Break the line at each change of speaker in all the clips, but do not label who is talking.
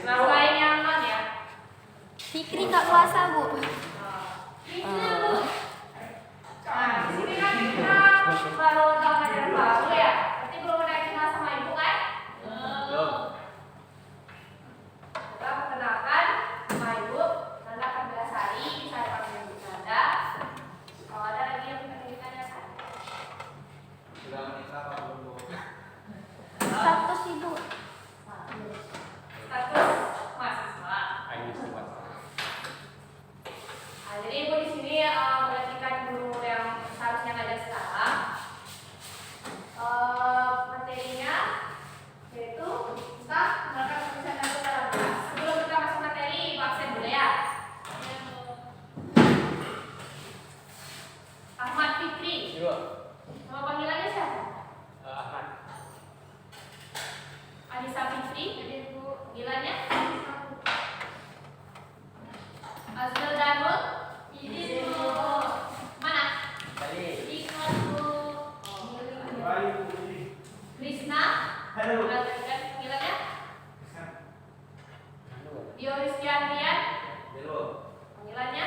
Selain yang non ya.
Fikri tak puasa, Bu.
Nah, di sini kan kita baru tahun ajaran baru ya. Berarti belum ada yang kenal sama ibu kan? Kita perkenalkan sama ibu. Nanda Kambilasari, bisa dipanggil Ibu Nanda. Kalau ada lagi yang ingin ditanyakan?
Sudah menikah apa belum?
Status Ibu.
Status mahasiswa. Nah, jadi ibu di sini memperhatikan guru yang seharusnya ngajar sekarang. Materinya yaitu kita melakukan penulisan data dalam kelas. Sebelum kita masuk materi, ibu absen dulu ya. Ahmad Fikri. Nama panggilannya siapa?
Ahmad.
Anissa Fikri. Panggilannya? Azrul Danul. Mana? Krishna. Panggilannya? Dio Rizkian Rian. Panggilannya?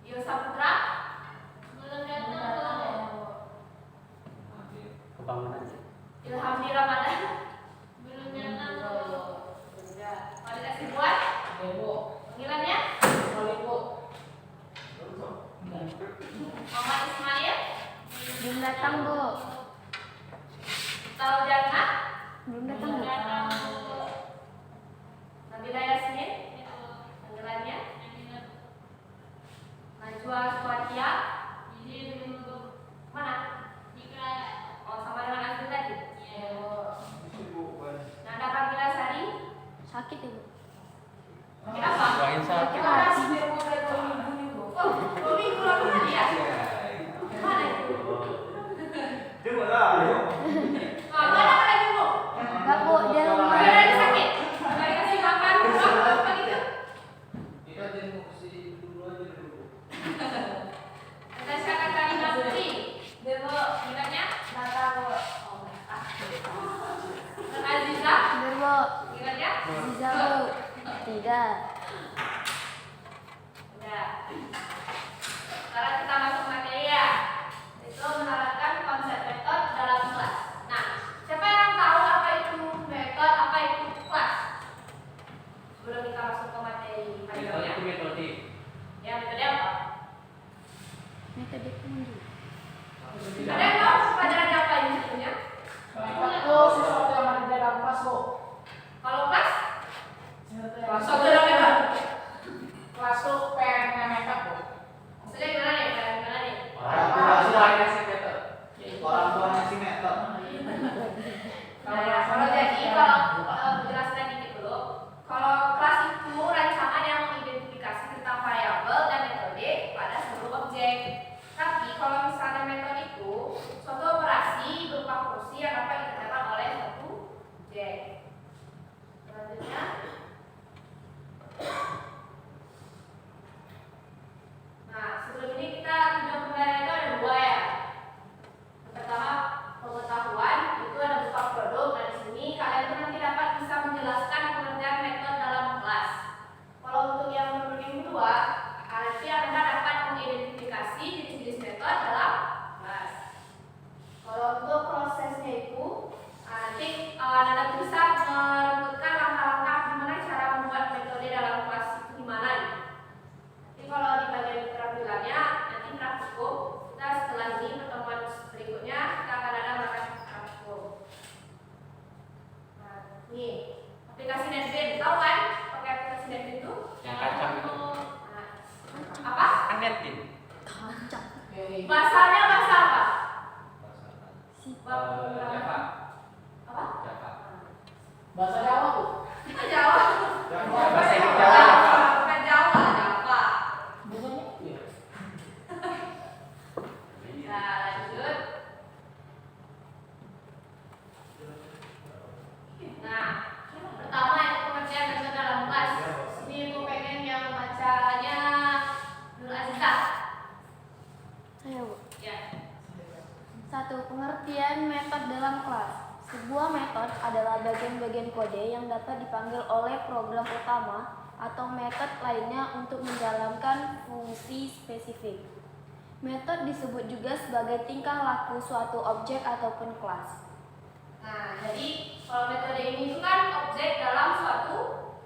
Dio Saputra. Ilham di Ramadan. Walid Asibuan. Panggilannya? Muhammad Ismail.
Belum datang, Bu.
Tahu Jana.
Belum datang, Bu.
Nabila Yasmin. Panggilannya? Najwa Swatia. Mana? Oh, sama dengan Azul tadi. Nanda Kambilasari.
Sakit, Ibu.
Apa?
Sakit hati.
Oh, 2 minggu lalu tadi ya? Mana itu? Mana lagi, Bu?
Enggak, Bu. Dia rumah.
Ada lagi sakit? Nggak dikasih makan, apa gitu? Natasha Katarina Putri. Panggilannya? Aziza.
Bener, Bu.
Panggilannya?
Aziza, Bu. Tidak.
Udah. Sekarang kita masuk materi ya. Itu menerapkan konsep metode dalam kelas. Nah, siapa yang tahu apa itu metode, apa itu kelas? Sebelum kita masuk ke materi materinya. Ya, metode apa?
Metode penunjuk.
Ada yang tahu pelajarannya apa ini sebetulnya? Kalau kelas? Maksudnya gimana nih? Gimana nih? Nah, kalau jadi menjelaskan dikit dulu. Kalau kelas itu rancangan yang mengidentifikasi tentang variabel dan metode pada seluruh objek. Tapi kalau misalnya metode itu suatu operasi berupa fungsi yang dapat dikerjakan oleh satu objek. Selanjutnya, nah sebelum ini kita tujuan pembelajaran itu ada 2 ya. Yang pertama pengetahuan itu ada berupa produk. Nah di sini kalian tuh nanti dapat bisa menjelaskan pengertian metode dalam kelas. Kalau untuk yang produk yang kedua, nanti anda dapat mengidentifikasi jenis-jenis metode dalam kelas. Kalau untuk prosesnya itu nanti anda bisa merebutkan langkah-langkah gimana cara membuat metode dalam kelas itu gimana gitu. Jadi kalau di bagian keterampilannya nanti praktikum. Kita setelah ini pertemuan berikutnya kita akan ada makan praktikum. Nah, nih aplikasi NetBeans, tahu kan pakai aplikasi NetBeans itu?
Yang kacang itu.
Nah, apa?
Anetin.
Kacang.
Bahasanya bahasa apa?
Java.
Apa?
Java.
Bahasa Jawa, Bu.
Itu Jawa.
Bahasa Inggris Jawa.
Bukan Jawa, Java.
Bukannya? Iya.
Nah, lanjut. Nah, pertama itu pengertian metode dalam kelas. Sini aku pengen yang membacanya Nur Aziza.
Ayo, Bu.
Ya.
1. Pengertian metode dalam kelas. Sebuah metode adalah bagian-bagian kode yang dapat dipanggil oleh program utama atau metode lainnya untuk menjalankan fungsi spesifik. Metode disebut juga sebagai tingkah laku suatu objek ataupun kelas.
Nah, jadi kalau metode ini itu kan objek dalam suatu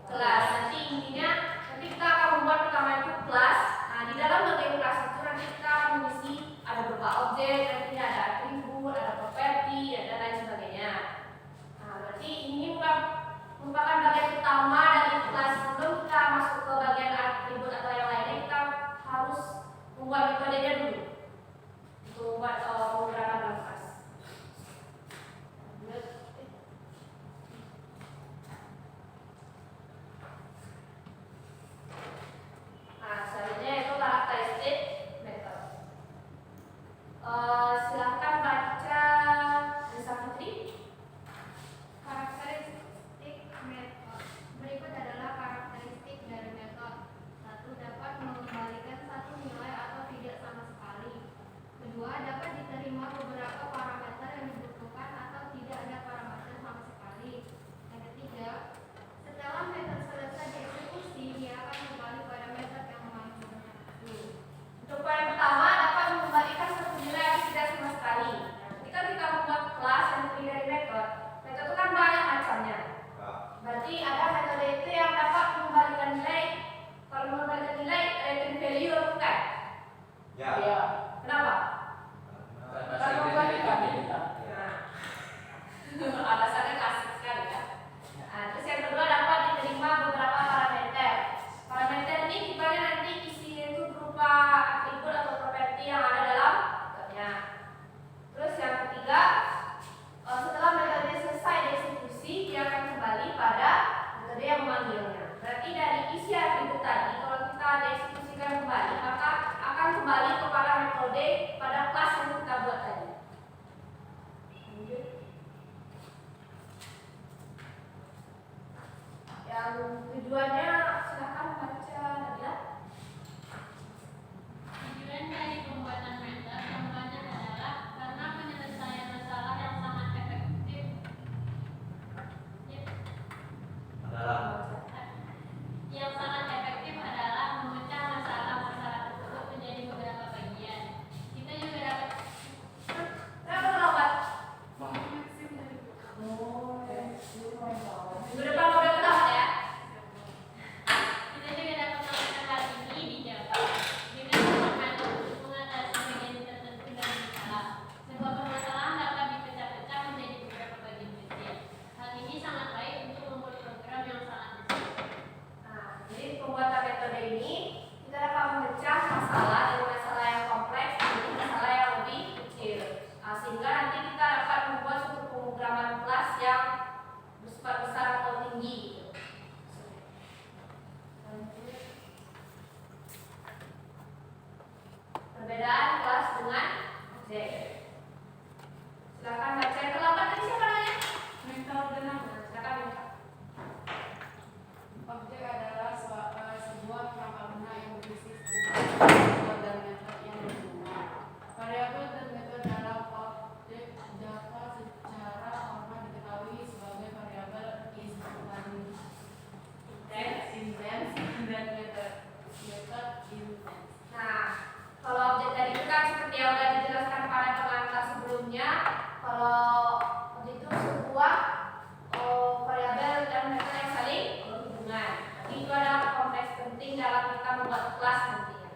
kelas. Nanti intinya nanti kita akan membuat pertama itu kelas. Nah, di dalam bagian kelas itu nanti kita akan mengisi ada beberapa objek, nanti ada atribut, ada properti, ada lain sebagainya. Nah, berarti ini merupakan bagian utama dari kelas. Sebelum kita masuk ke bagian atribut atau yang lainnya, kita harus membuat metodenya dulu untuk membuat pemrograman dalam kelas. Nah, selanjutnya itu karakteristik metode. Silahkan baca Lisa Putri.
Karakteristik metode. Berikut adalah karakteristik dari metode. 1. Dapat mengembalikan satu nilai atau tidak sama sekali. 2. Dapat diterima beberapa parameter yang dibutuhkan atau tidak ada parameter sama sekali. Yang ketiga, setelah metode selesai dieksekusi, dia akan kembali pada metode yang memanggilnya.
Untuk poin pertama dapat mengembalikan satu nilai yang tidak sama sekali. Nah, ketika kita membuat kelas yang terdiri dari metode itu kan banyak macamnya. Berarti ada metode itu yang dapat mengembalikan nilai. Kalau mengembalikan nilai, return value atau bukan?
Ya.
Iya.
Kenapa?
Bahasa Inggrisnya
Kita.
Nah, alasannya klasik sekali ya. Nah, terus yang kedua dapat diterima beberapa parameter. Parameter ini tipenya nanti isinya itu berupa atribut atau properti yang ada dalam metodenya. Terus yang ketiga, setelah metode selesai dieksekusi, dia akan kembali pada metode yang memanggilnya. Berarti dari isi atribut tadi, kalau kita dieksekusikan kembali, maka akan kembali kepada metode pada kelas yang kita buat tadi. Lanjut. Yang tujuannya silakan baca Nabila.
Tujuan dari pembuatan metode yang banyak adalah karena penyelesaian masalah yang sangat efektif. Yang sangat efektif adalah memecah masalah-masalah tersebut menjadi beberapa bagian. Kita juga dapat
Saya terlambat. Minggu depan mau udah ketahuan ya.
kita juga dapat melakukan hal ini di Java dengan metode untuk mengatasi bagian tertentu dari masalah. Sebuah permasalahan dapat dipecah-pecah menjadi beberapa bagian kecil. Hal ini sangat baik untuk membuat program yang sangat besar.
Nah, jadi pembuatan metode ini kita dapat memecah masalah dari masalah yang kompleks menjadi masalah yang lebih kecil. Nah, sehingga nanti kita dapat membuat suatu pemrograman kelas yang bersifat besar atau tinggi. Gitu. Lanjut. Perbedaan kelas dengan objek. Silakan baca yang ke-8 tadi siapa namanya?
Metode
Nah, silakan Minta.
Objek adalah sebuah perangkat guna yang berisi variabel dan metode yang berhubungan. Variabel dan metode dalam objek Java secara formal diketahui sebagai variabel instance dan metode instance.
Nah, kalau objek tadi itu kan seperti yang sudah dijelaskan pada pengantar sebelumnya, kalau objek itu sebuah variabel dan metode yang saling berhubungan. Jadi itu adalah konteks penting dalam kita membuat kelas nantinya.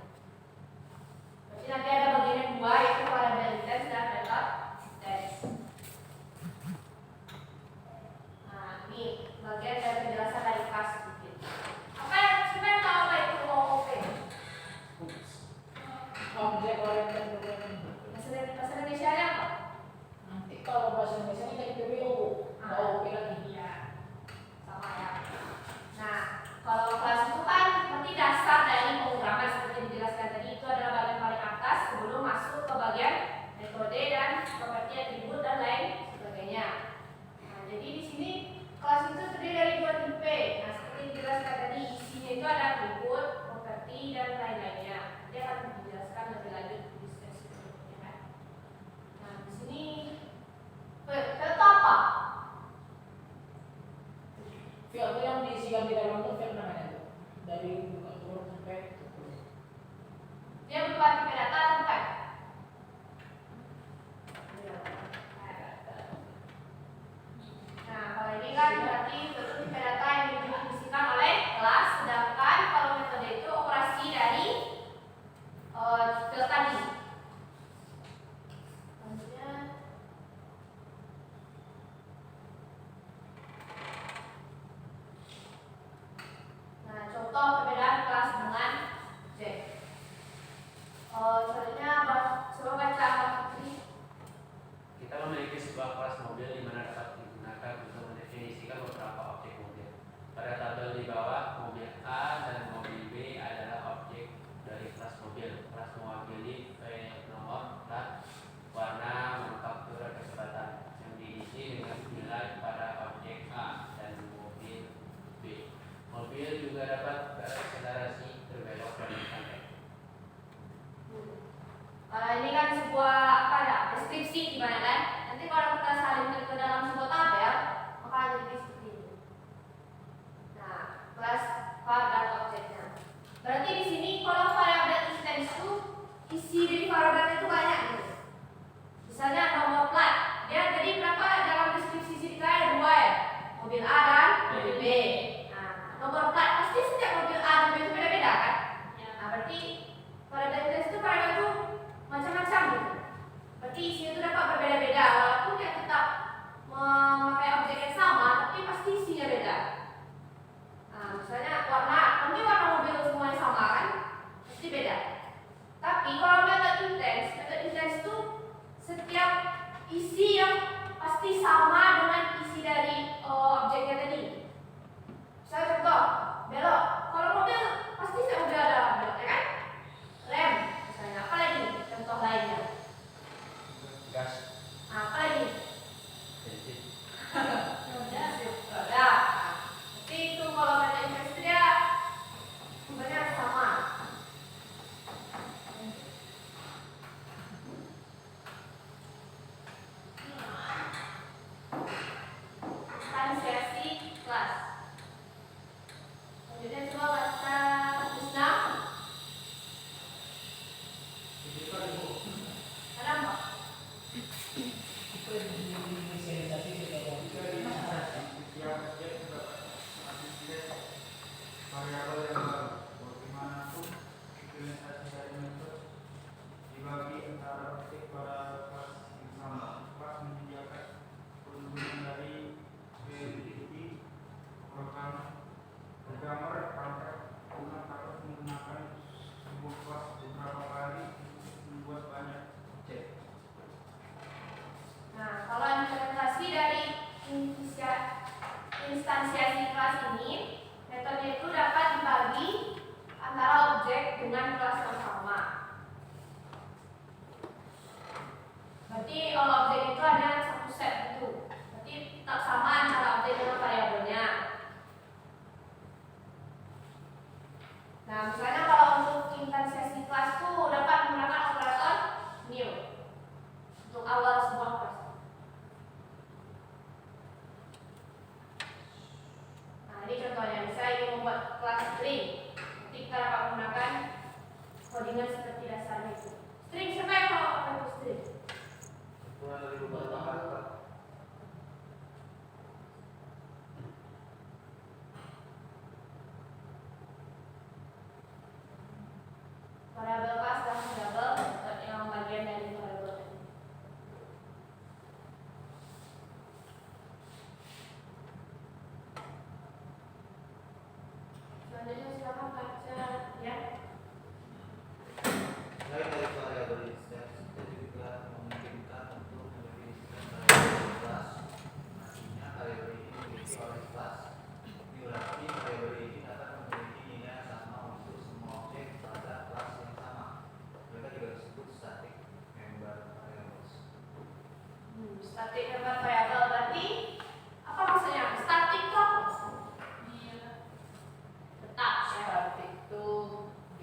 instansiasi kelas ini, metode itu dapat dibagi antara objek dengan kelas yang sama. Berarti kalau objek itu ada satu set itu, berarti tak sama antara objek dengan variabelnya. Nah, misalnya kalau untuk instansiasi kelas itu dapat menggunakan operator new untuk awal sebuah kelas. Nah, ini contohnya, misalnya ingin membuat kelas string, nanti kita dapat menggunakan codingan seperti dasarnya itu. String, siapa yang tahu apa itu string?
Kurang dari beberapa karakter.
Variabel kelas dan variabel yang bagian dari variabel tadi. Selanjutnya silakan baca ya.
Selain dari variabel instance, kita juga memungkinkan untuk mendefinisikan variabel kelas. Artinya variabel ini dimiliki oleh kelas. Ini berarti variabel ini dapat memiliki nilai yang sama untuk semua objek pada kelas yang sama. Mereka juga disebut static member variables.
Static member variabel berarti apa maksudnya? Static itu apa? Tetap ya.
Static itu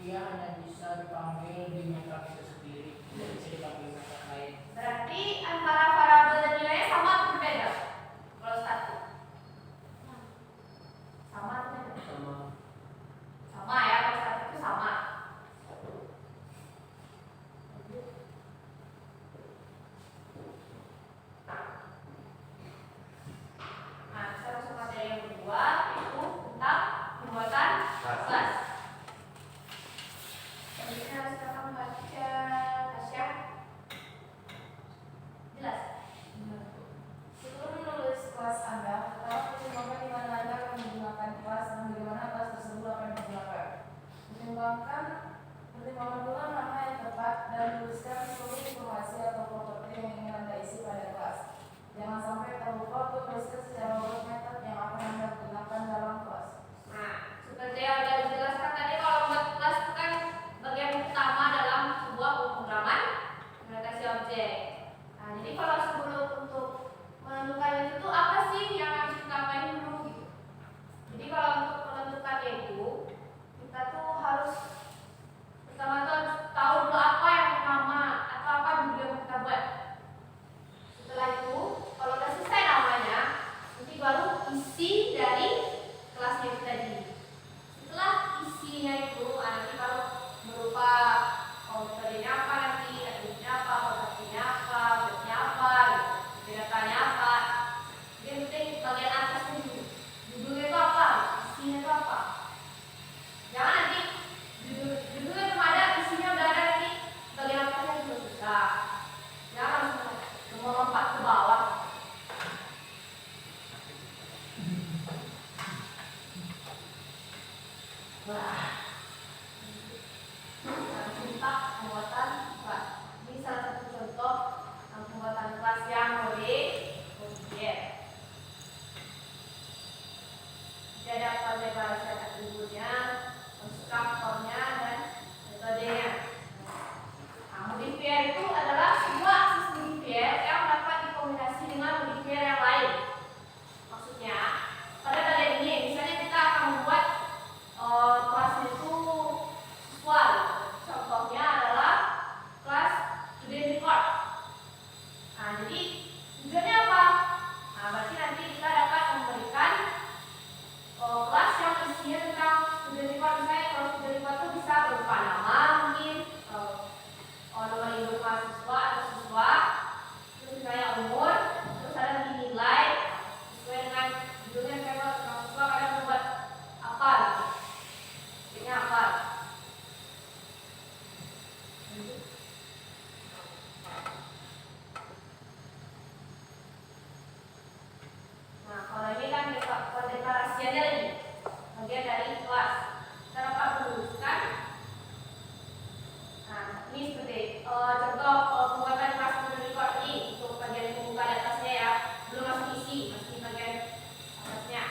dia hanya bisa dipanggil di method itu sendiri, tidak bisa dipanggil method lain.
Berarti antara variabel dan nilainya sama atau berbeda? Kalau static sama atau beda?
Sama.
Sama ya, kalau static itu sama. Nah, kita masuk materi yang kedua, yaitu tentang pembuatan kelas. Selanjutnya silakan baca Tasya. Jelas?
Sebelum menulis kelas Anda, pertama pertimbangkan di mana Anda akan menggunakan kelas dan bagaimana kelas tersebut akan digunakan. Pertimbangkan pula nama yang tepat dan tuliskan seluruh informasi atau properti yang ingin Anda isi pada kelas. Jangan sampai terlupa untuk tuliskan secara urut metode yang akan Anda gunakan dalam kelas.
Nah, seperti yang sudah dijelaskan tadi, kalau membuat kelas itu kan bagian utama dalam sebuah pemrograman implementasi objek. Nah, jadi kalau sebelum untuk menentukan itu tuh apa sih yang harus kita main dulu gitu. Jadi kalau untuk menentukannya itu kita tuh harus pertama tuh harus tahu dulu apa yang nama atau apa dulu yang kita buat. Setelah itu kalau udah selesai namanya, nanti baru isi dari kelasnya itu tadi. Setelah isinya itu nanti baru berupa metodenya apa, nanti atributnya apa, propertinya apa, objeknya apa, gitu. Datanya apa. Jadi yang penting bagian atasnya dulu. Judulnya itu apa, isinya itu apa. Jangan nanti judulnya belum ada, isinya udah ada, nanti bagian atasnya juga susah. Jangan langsung melompat ke bawah. Tentang pembuatan kelas. Ini salah satu contoh pembuatan kelas yang objek. Jadi ada pendeklarasian atributnya, konstruktornya, dan metodenya. Nah, modifier itu adalah sebuah akses modifier yang dapat dikombinasi dengan modifier yang lain. Maksudnya, pada bagian ini, misalnya kita akan membuat kelas itu siswa. Contohnya adalah kelas student record. Nah, jadi tujuannya apa? Nah, berarti nanti kita dapat memberikan kelas yang isinya tentang student record. Misalnya kalau student record itu bisa berupa nama mungkin, nama induk mahasiswa atau siswa, terus misalnya umur, terus ada lagi nilai sesuai dengan judulnya. Misalnya mahasiswa kadang membuat apa gitu. Ini apa? Nah, kalau ini kan pendeklarasiannya lagi bagian dari kelas. Kita dapat menuliskan. Nah, ini seperti contoh pembuatan kelas student record ini untuk bagian pembuka di atasnya ya, belum masuk isi, masih bagian atasnya.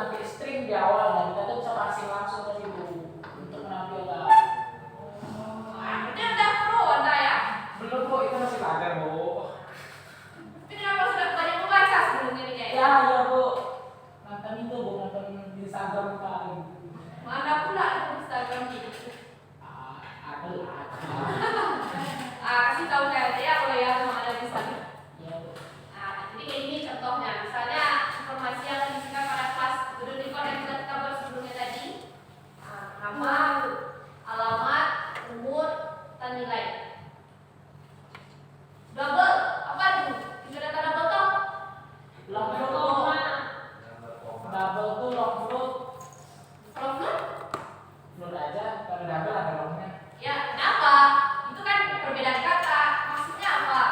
nanti string di awal dan kita tuh bisa passing langsung ke situ untuk menampilkan.
Itu udah pro Anda ya?
Belum Bu, itu masih lagar Bu.
Tapi kenapa sudah banyak membaca sebelum ini kayaknya?
Ya ya Bu, nonton itu Bu, nonton di Instagram kemarin.
Mana pula ada Instagram gitu?
Ada lah.
Kasih tahu saya ya kalau ya mau ada di Instagram.
Ya Bu.
Jadi kayak ini contohnya, misalnya informasi yang diisikan pada kelas sudah record yang sudah kita buat sebelumnya tadi, nama, alamat, umur, dan nilai. Double, apa itu? Tidak ada tanda double?
Long float double tuh long float.
Kalau float?
Float aja, kalau double ada longnya.
Ya, kenapa? Itu kan perbedaan kata. Maksudnya apa?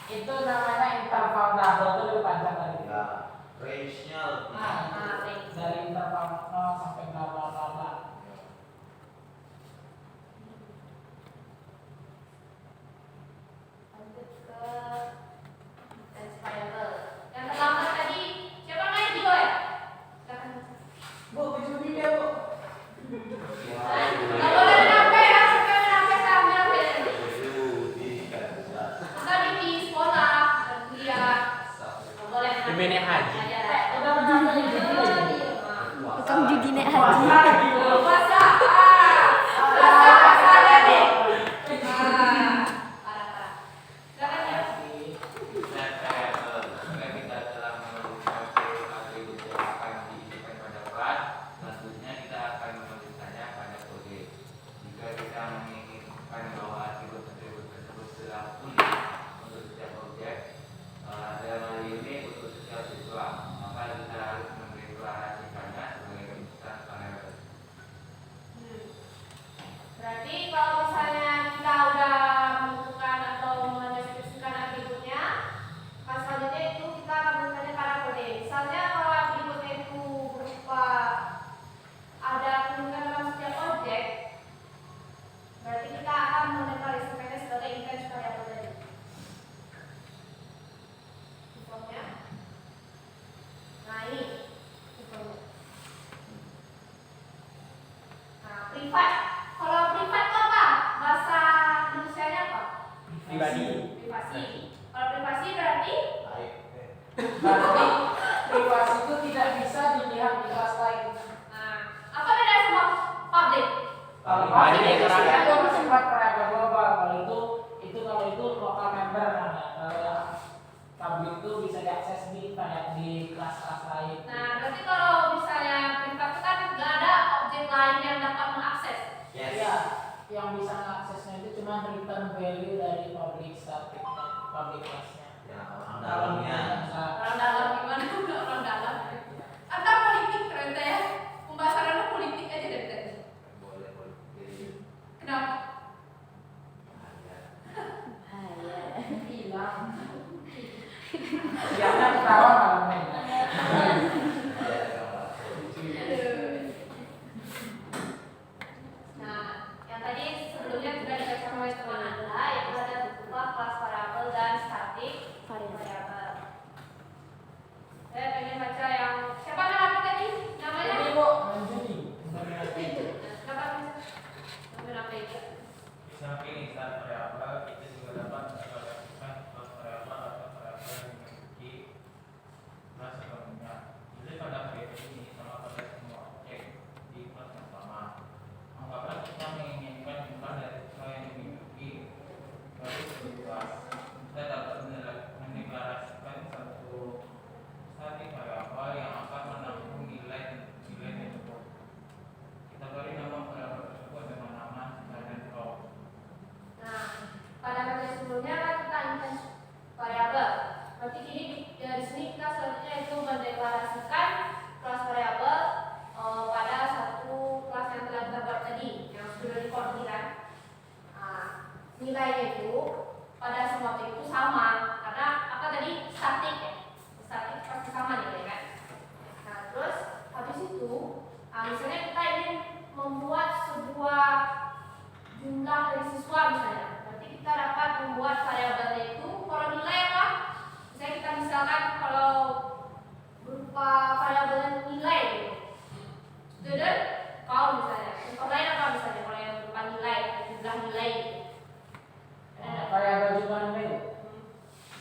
Itu namanya interval double tuh lebih panjang tadi.
Ya, range-nya lebih.
Range.
Dari interval 0 sampai bla bla bla bla.
Lanjut ke tense variable. Yang terlambat tadi, siapa main Dio ya? Silakan.
Bu, baju dia Bu.
Nggak boleh menampe ya, siapa yang menampe saya ambil ambil. Tadi di sekolah dan kuliah, nggak boleh menampe.
Dimana haji?
Udah menampe itu lagi.
Tukang judi naik haji.
Puasa, puasa ada nih. Parah. Silakan ya.
Set variable. Jika kita telah menemukan atribut yang akan diisikan pada kelas, tentunya kita akan menuliskannya pada kode. Jika kita menginginkan bahwa atribut-atribut tersebut telah unik untuk setiap objek, dalam hal ini untuk setiap siswa, maka kita harus mendeklarasikannya sebagai instansi variabel.
Berarti kalau misalnya kita udah menentukan atau mendeskripsikan atributnya, pas selanjutnya itu kita akan menuliskannya pada kode. Misalnya kalau atributnya itu berupa ada kemungkinan dalam setiap objek, berarti kita akan mendeklarasikannya sebagai instance variable tadi. Contohnya, nah ini contohnya. Nah, privat. Kalau privat itu apa? Bahasa Indonesianya apa?
Pribadi.
Privasi. Kalau privasi berarti
Baik.
Berarti privasi itu tidak bisa dilihat di kelas lain.
apa beda sama public?
Kalau
Pribadi
public itu
itu
itu bersifat variabel global. Kalau itu lokal member namanya. Kalau yang public itu bisa diakses di kelas-kelas lain.
Nah, berarti kalau misalnya privat itu kan nggak ada objek lain yang dapat mengakses.
Yes.
Ya, yang bisa mengaksesnya itu cuma return value dari public static public class-nya.
Ya, orang
Kalau
dalamnya.
Orang dalam gimana? Orang dalam. Anda politik keren teh ya. Pembahasannya politik aja dari tadi.
Boleh.
Kenapa?
Bahaya.
Hilang. Siapnya ketawa malamnya.
Nah, yang tadi sebelumnya sudah dikasih oleh teman Anda, yaitu ada berupa kelas variabel dan static variabel. Saya pengen baca yang siapa nama tadi? Namanya?
Ini Bu, menjadi.
Siapa namanya? Namanya itu.
Di samping instansi variabel, kita juga dapat mendeklarasikan kelas variabel atau variabel yang memiliki kelas sebelumnya. Jadi pada variabel ini sama pada semua objek di kelas yang sama. Anggaplah kita menginginkan jumlah dari siswa yang dimiliki baru sebuah. Kita dapat mendeklarasikan satu static variabel yang akan menampung nilai tersebut. Kita beri nama variabel tersebut dengan nama dan flow.
Nah, pada materi sebelumnya kan kita instance variabel. Berarti di sini kita selanjutnya itu mendeklarasikan kelas variabel pada satu kelas yang telah kita buat tadi, yang sudah di kan. Nah, nilainya itu pada semua objek itu sama karena apa tadi statik ya, statik pasti sama nilai kan. Nah, terus habis itu, misalnya kita ingin membuat sebuah jumlah dari siswa misalnya, berarti kita dapat membuat variabelnya itu kalau nilai apa? Misalnya kita misalkan kalau berupa variabel nilai gitu. student count misalnya. Contoh lain apa misalnya kalau yang berupa nilai, jumlah nilai gitu.
Variabel jumlah nilai.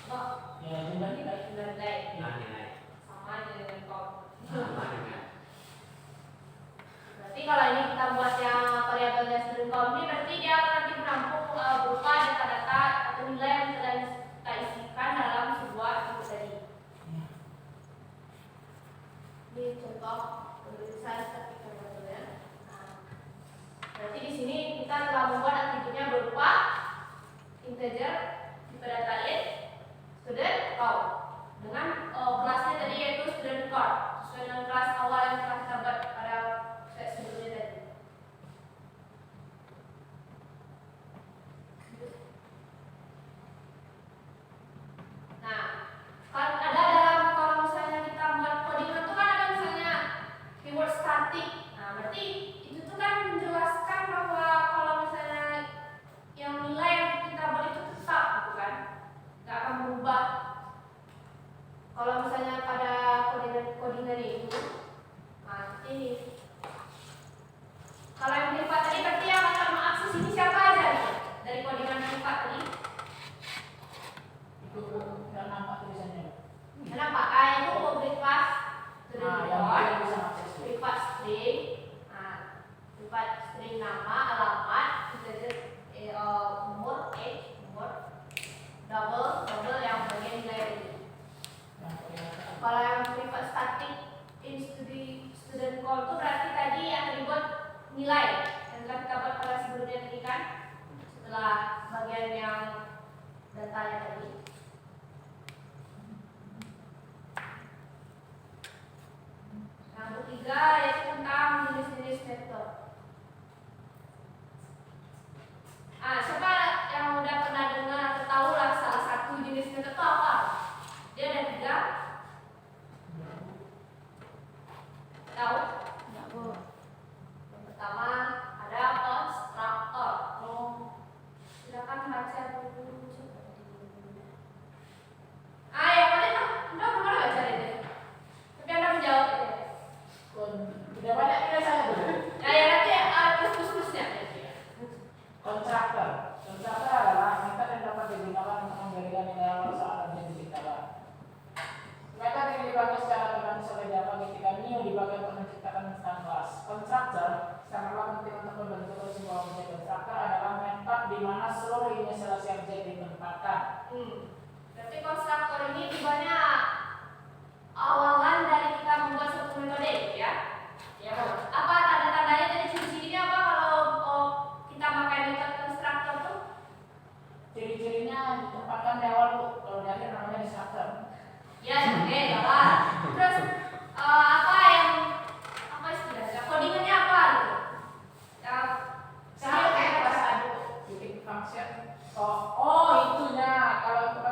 Apa?
Ya jumlah nilai.
Jumlah nilai.
Nah, nilai.
Sama aja dengan count.
Sama dengan.
Berarti kalau ini kita buat yang variabelnya student count ini berarti dia nanti menampung berupa data-data atau nilai yang telah kita isikan dalam sebuah itu tadi. Ini contoh penulisan statistik ya. Nah, berarti di sini kita telah membuat atributnya berupa integer kita datain student count dengan kelasnya tadi yaitu student count sesuai dengan kelas awal yang telah kita buat pada slide sebelumnya tadi. Nah, kan ada dalam kalau misalnya kita buat codingan itu kan ada misalnya keyword static. Nah, berarti itu tuh kan menjelaskan bahwa kalau misalnya yang nilai yang kita buat itu tetap gitu kan, nggak akan berubah. Kalau misalnya pada codingan itu, nah ini kalau yang privat tadi berarti yang akan mengakses ini siapa aja nih dari codingan privat tadi?
Itu yang nampak tulisannya.
Kenapa? Itu public class
Nah, yang
record,
bisa mengakses itu.
privat string, privat string nama, alamat, integer umur, age, umur, double yang bagian nilai ini. Kalau yang privat static in student call itu berarti tadi atribut nilai yang telah kita buat pada sebelumnya tadi kan, setelah bagian yang datanya tadi. Yang ketiga yaitu tentang jenis-jenis metode. Siapa yang udah pernah dengar atau tahu lah salah satu jenis metode itu apa? Dia ada 3. Tahu?
Enggak, Bu.
Yang pertama ada constructor. Silakan baca dulu. Yang mana tuh? Udah belum ada baca ini. Tapi Anda menjawab aja.
Udah banyak nilai saya tuh.
Ya nanti plus-plusnya.
Kontraktor. Kontraktor adalah metode yang dapat digunakan untuk memberikan nilai awal saat objek diciptakan. Metode ini dipakai secara otomatis oleh Java ketika new dipakai untuk menciptakan instansi kelas. Kontraktor sangatlah penting untuk membentuk sebuah objek. Kontraktor adalah metode di mana seluruh inisialisasi objek ditempatkan.
Berarti konstruktor ini tibanya awalan dari kita membuat suatu metode ya?
Ya,
Apa tanda-tandanya dari ciri-cirinya apa kalau kita pakai metode konstruktor tuh?
ciri-cirinya ditempatkan di awal, Bu. Kalau di akhir namanya destructor.
Ya, oke, salah. Terus apa istilahnya? Codingannya apa gitu? Ya,
Sama kayak kelas 1 bikin function. Oh itunya kalau untuk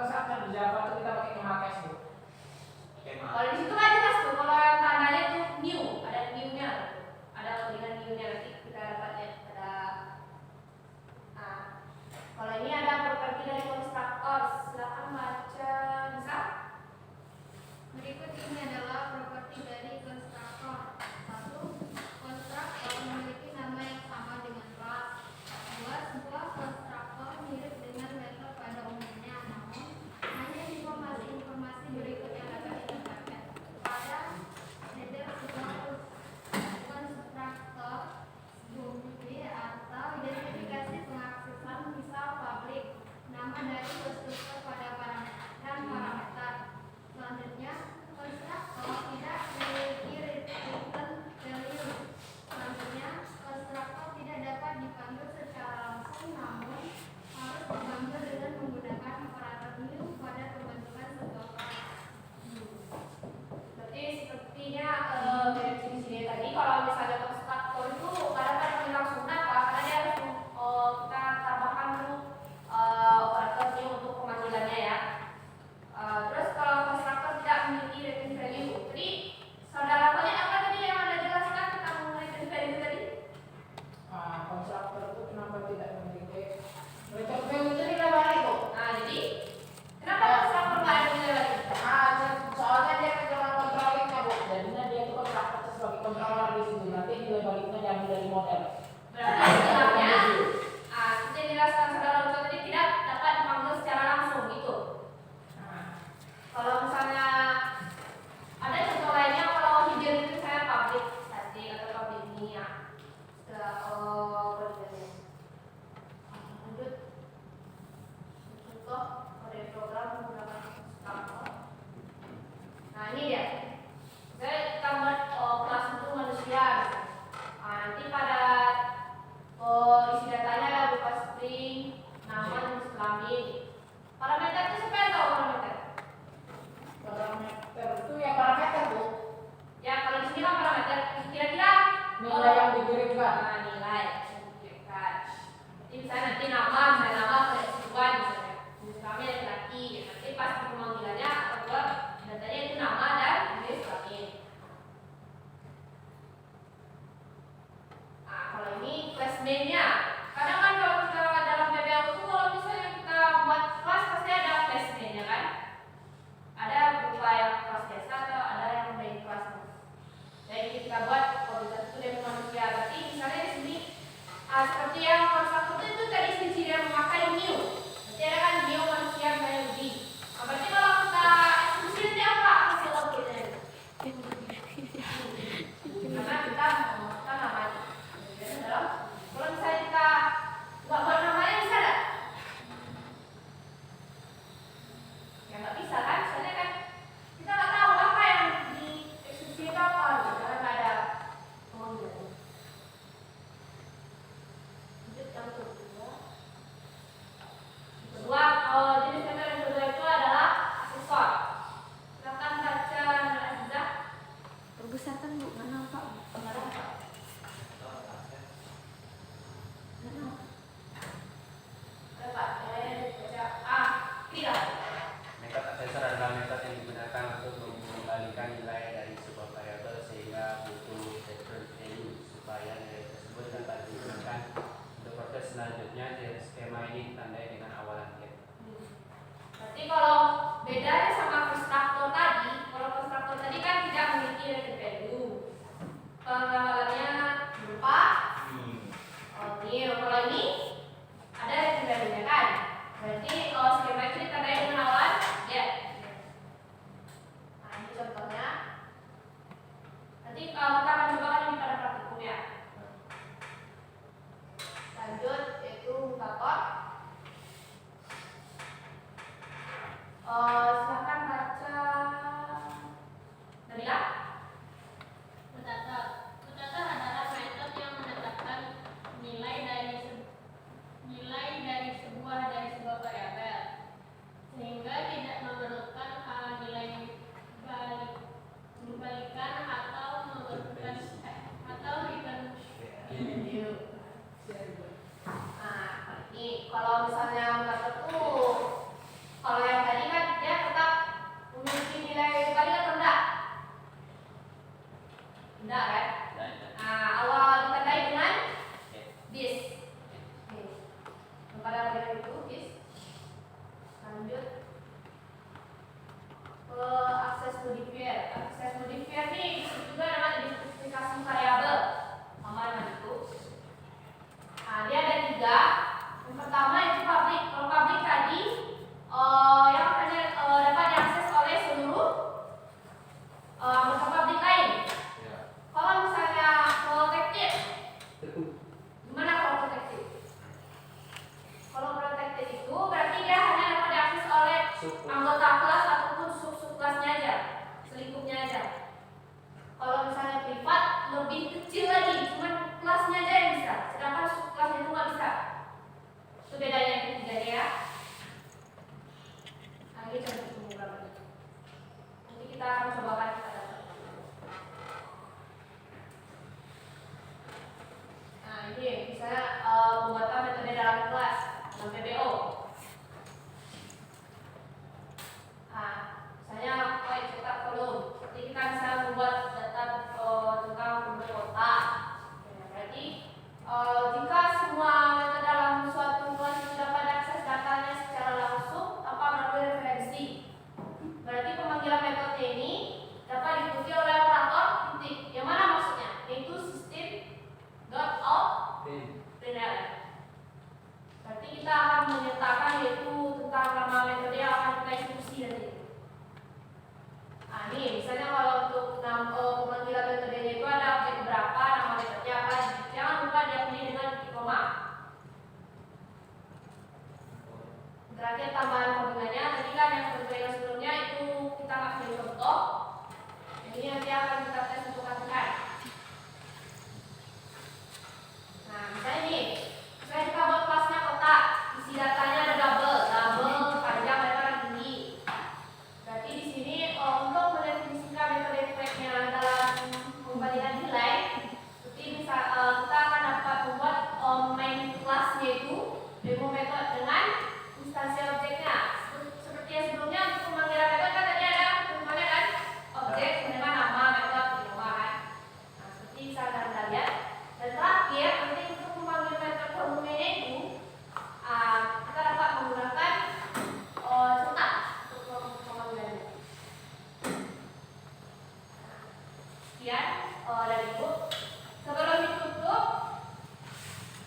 metode yang digunakan untuk mengembalikan nilai dari sebuah variabel sehingga butuh return value supaya nilai tersebut dapat digunakan untuk proses selanjutnya. Skema ini ditandai dengan awalan get.
Berarti kalau bedanya sama konstruktor tadi, kalau konstruktor tadi kan tidak memiliki return value. Pengawalannya berupa new. Kalau ini ada return value-nya kan? Berarti skema itu ditandai dengan awalan get. Nah, ini contohnya. Nanti kita akan coba ini pada praktikum ya. Lanjut yaitu mutator. Silakan baca Nabila.
Mutator adalah metode yang menetapkan nilai dari sebuah variabel sehingga tidak memerlukan nilai kembalikan atau memerlukan atau return value.
Nah, ini kalau misalnya mutator tuh, kalau yang tadi kan dia tetap memiliki nilai kembali atau enggak? Enggak kan? Nah, awal ditandai dengan this. Pada bagian itu this. Lanjut ke akses modifier. Akses modifier ini disebut juga nama identifikasi variabel. Nama itu. Nah, dia ada 3. Yang pertama itu public. Kalau public tadi yang hanya dapat diakses oleh seluruh anggota publik lain. Kalau misalnya protected, gimana kalau protected? Kalau protected itu berarti dia hanya dapat diakses oleh anggota kelas ataupun sub-kelasnya aja, selingkupnya aja. Kalau misalnya privat lebih kecil lagi, cuma kelasnya aja yang bisa, sedangkan sub-kelasnya itu nggak bisa. Itu bedanya yang ketiga ya. Nanti contoh pembukaan. Nanti kita akan cobakan kita dapat. Nah ini misalnya pembuatan metode dalam kelas dengan PBO. Nah misalnya cetak kolom. Jadi kita bisa membuat data tentang bentuk kotak. Ya, berarti jika semua metode dalam suatu kelas itu dapat diakses datanya secara langsung tanpa melalui referensi, berarti pemanggilan metode ini dapat diikuti oleh operator titik. Yang mana maksudnya? Yaitu sistem dot out println. Berarti kita akan menyertakan yaitu tentang nama metode yang akan kita eksekusi nanti. Nah ini misalnya kalau untuk pemanggilan metodenya itu ada objek berapa, nama metodenya apa. Jangan lupa diakhiri dengan titik koma. Terakhir tambahan kandungannya tadi kan yang sebelumnya itu kita kasih contoh. Ini nanti akan kita tes untuk katakan. Nah misalnya ini, misalnya kita buat kelasnya kotak, isi datanya ada double panjang lebar tinggi. Berarti di sini untuk mendefinisikan metode tracknya dalam pembalikan nilai, seperti bisa kita akan dapat membuat main kelasnya itu demo metode dengan instansi objeknya. Seperti yang sebelumnya untuk pemanggilan metode kan tadi ada contohnya kan objek dengan nama metode di bawah kan. Nah seperti bisa anda lihat. Dan terakhir nanti untuk memanggil metode volumenya itu kita dapat menggunakan cetak untuk pemanggilannya. Sekian dari Ibu. Sebelum ditutup,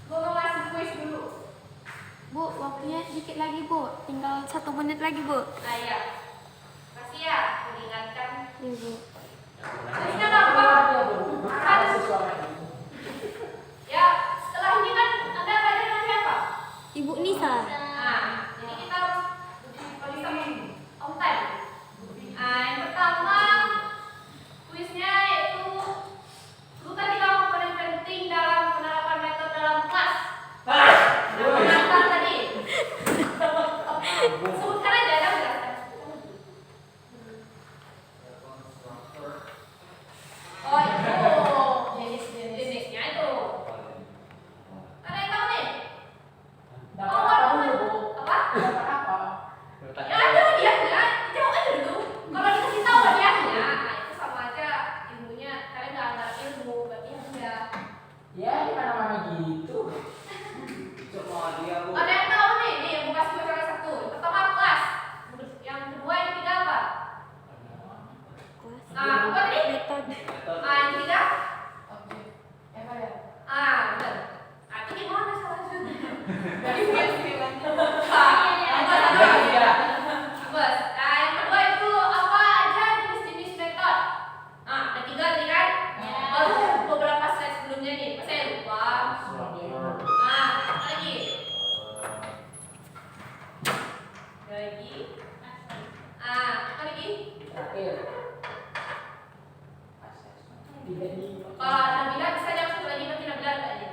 gue mau ngasih kuis dulu.
Bu, waktunya sedikit lagi Bu, tinggal 1 menit lagi Bu.
Nah iya, kasih ya, mengingatkan.
Ibu.
Ini gampang. Akan ya setelah ini kan Anda belajar dengan siapa?
Ibu Nisa.
Nah, jadi kita harus bisa on time. Nah, yang pertama kuisnya yaitu dulu kan kita mau paling penting dalam penerapan metode dalam kelas. Nah, pengantar tadi. Sebutkan aja, ada nggak? Nah, apa tadi?
Metode.
Yang ketiga?
Objek. Apa ya?
Benar. Itu gimana salahnya? Bagus. Yang kedua itu apa aja jenis-jenis metode? Ada 3 tadi kan? Baru beberapa slide sebelumnya nih, pas saya lupa. Apa lagi? Apa lagi?
Terakhir. Tidak di.
Kalau Nabila bisa jawab satu lagi, berarti Nabila ada aja.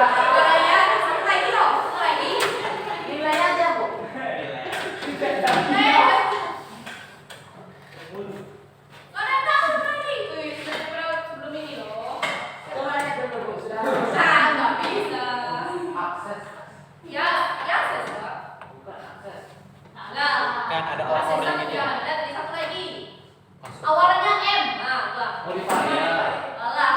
Kalau ya, satu lagi loh, satu lagi.
Nilai aja, Bu.
Mana tahu lagi? Sudah pernah sebelum ini loh.
Semuanya dulu, Bu. Sudah.
Nggak bisa.
Akses.
Ya akses Pak.
Bukan akses.
Nah,
Kan ada
akses
orang-orang
satu
gitu.
ya, ada tadi satu lagi. Awalnya M. Nah, tuh.
Modifier.
Alah.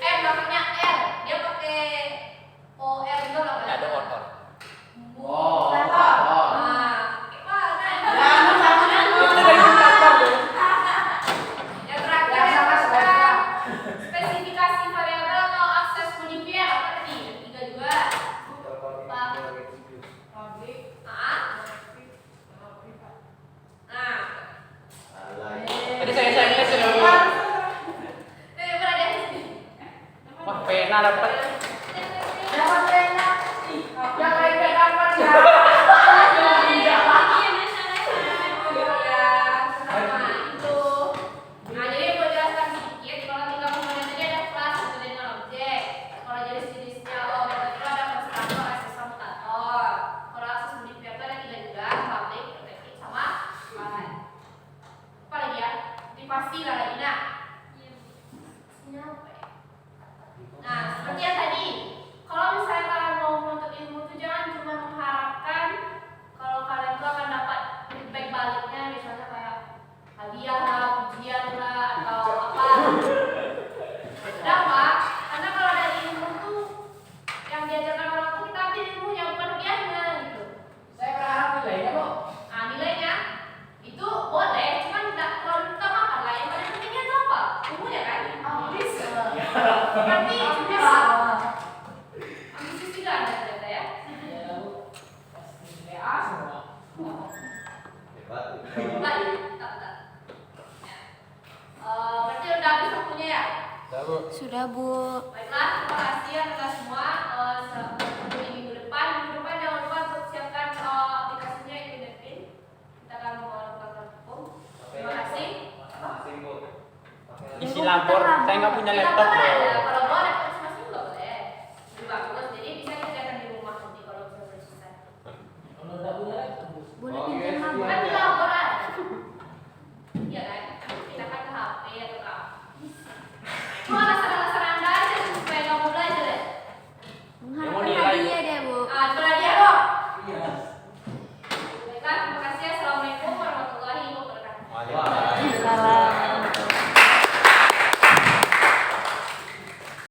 M belakangnya R. Dia pakai OR gitu loh.
Ada order.
Oh.
Yang terakhir
Yang sama sebaliknya.
spesifikasi variabel atau akses modifier apa tadi? Ada 3 juga.
Public,
Ah.
collective, sama privat.
Nah.
Tadi saya tes ya, Bu.
Pernah di atas nih.
Wah, pena dapat.
Dapat pena. Yang lain pena apa dia?
Pasti lah lagi nak. Nah, seperti yang tadi, kalau misalnya kalian mau menuntut ilmu itu jangan cuma mengharapkan kalau kalian tuh akan dapat feedback baliknya, misalnya kayak hadiah lah, pujian lah, atau apa. Kenapa? Karena kalau dari ilmu tuh yang diajarkan orang tuh kita ambil ilmunya bukan hadiahnya gitu.
Saya berharap nilainya, Bu.
Nah, nilainya itu boleh, cuman tidak terlalu utamakan lah. Yang paling pentingnya itu apa? Ilmunya kan? Ambisi. Berarti ambisi juga ada ternyata ya.
Ya, Bu. Pasti nilai A semua.
Hebat.
Baik, tak. Ya. Berarti udah habis waktunya ya?
Sudah, Bu.
Baiklah, terima kasih atas semua. Sampai minggu depan jangan lupa untuk siapkan aplikasinya itu Devin. Kita akan melakukan hukum. Terima kasih.
Masing, Bu.
Isi lapor, saya nggak punya laptop
Lapor
loh.
ada, kalau